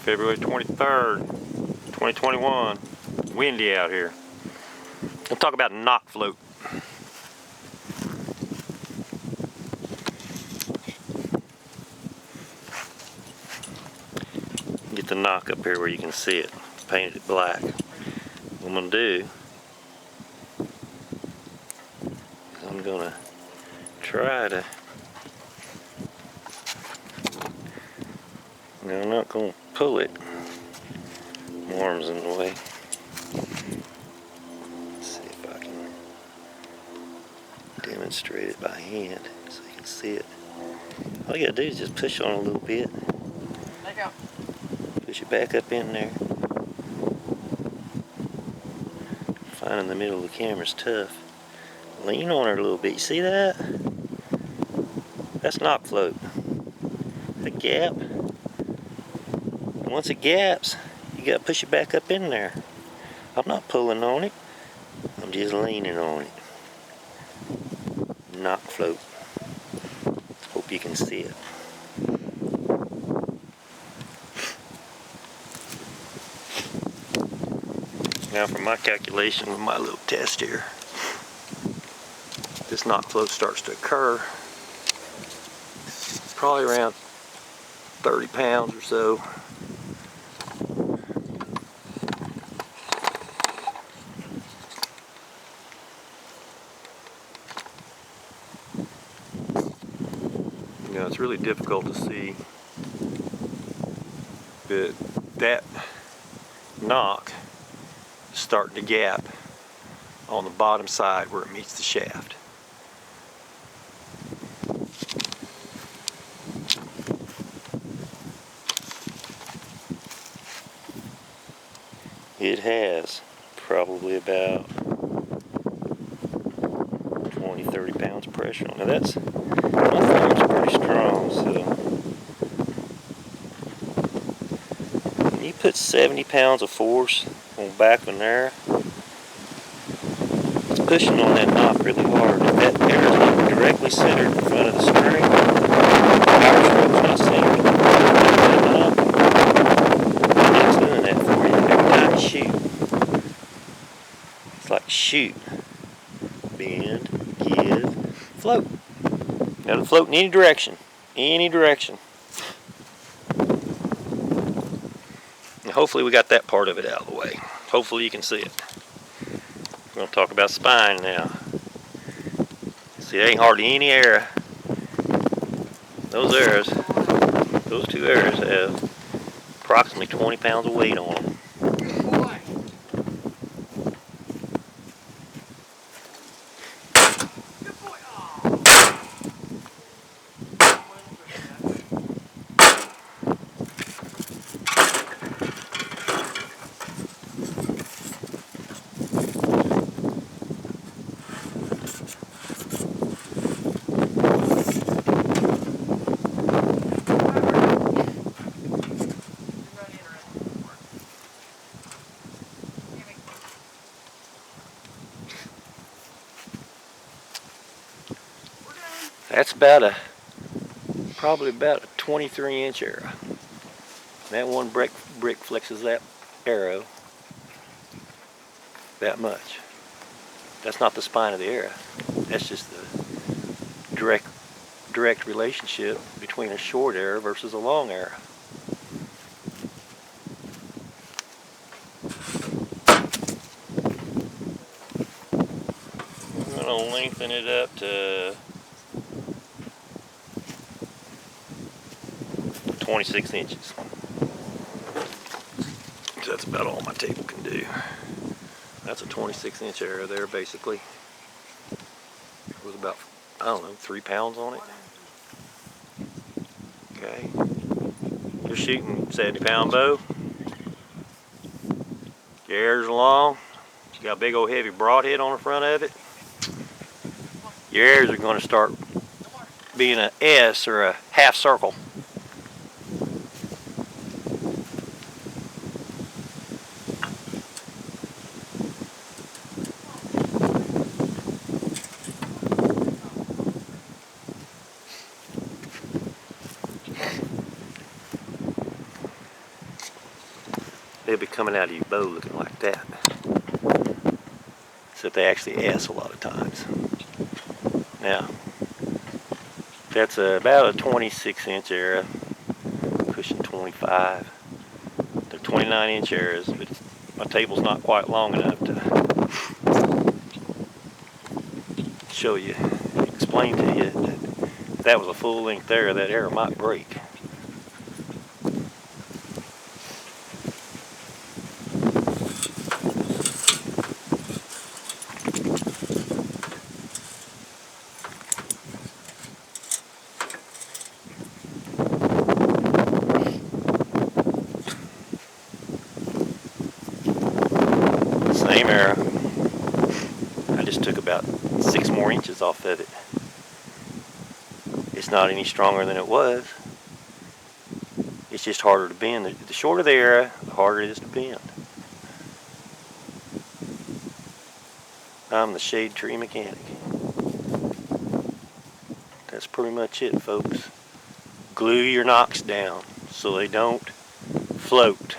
February 23rd, 2021. Windy out here. We'll talk about knock float. Get the knock up here where you can see it. Painted it black. What I'm going to do is I'm going to try to... No, I'm not going to pull it. My arm's in the way. Let's see if I can demonstrate it by hand so you can see it. All you gotta do is just push on a little bit. Let go. Push it back up in there. Finding the middle of the camera's tough. Lean on her a little bit. You see that? That's knock float. A gap. Once it gaps, you gotta push it back up in there. I'm not pulling on it. I'm just leaning on it. Knock float. Hope you can see it. Now for my calculation with my little test here, this knock float starts to occur probably around 30 pounds or so. You know, it's really difficult to see, but that knock is starting to gap on the bottom side where it meets the shaft. It has probably about 20-30 pounds of pressure on it. Now that's, my thumb's pretty strong, so when you put 70 pounds of force on the back of an arrow, it's pushing on that knock really hard. If that arrow's not directly centered in front of the string, the power stroke's not centered. It's doing that for you every time you shoot. It's like shoot, bend, give, float. Now to float in any direction, any direction. And hopefully we got that part of it out of the way. Hopefully you can see it. We're going to talk about spine now. See, there ain't hardly any arrow. Those arrows, those two arrows have approximately 20 pounds of weight on them. That's probably about a 23-inch arrow. That one brick flexes that arrow that much. That's not the spine of the arrow. That's just the direct relationship between a short arrow versus a long arrow. I'm going to lengthen it up to 26 inches. So that's about all my table can do. That's a 26-inch arrow there, basically. It was about, I don't know, 3 pounds on it. Okay. You're shooting 70-pound bow. Your arrows are long. You got a big old heavy broadhead on the front of it. Your arrows are going to start being an S or a half circle. they'll be coming out of your bow looking like that. So they actually S a lot of times. Now, that's about a 26-inch arrow, pushing 25. They're 29-inch arrows, but my table's not quite long enough to show you, explain to you that if that was a full-length arrow, that arrow might break. Same arrow. I just took about 6 more inches off of it. It's not any stronger than it was. It's just harder to bend. The shorter the arrow, the harder it is to bend. I'm the shade tree mechanic. That's pretty much it, folks. Glue your nocks down so they don't float.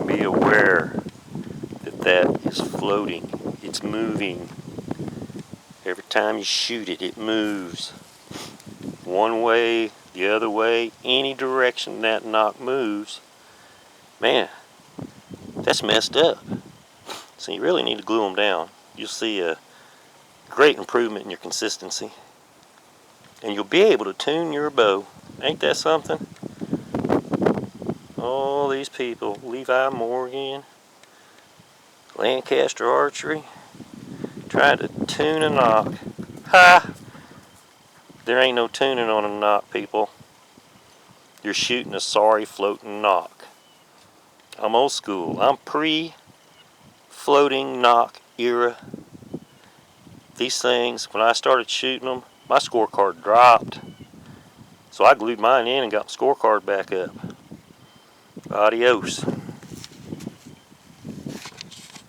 Be aware that that is floating. It's moving. Every time you shoot it, it moves. One way, the other way, any direction that nock moves. Man, that's messed up. So you really need to glue them down. You'll see a great improvement in your consistency. And you'll be able to tune your bow. Ain't that something? All these people, Levi Morgan, Lancaster Archery, trying to tune a nock. Ha! There ain't no tuning on a nock, people. You're shooting a sorry floating nock. I'm old school. I'm pre-floating nock era. These things, when I started shooting them, my scorecard dropped. So I glued mine in and got my scorecard back up. Adios.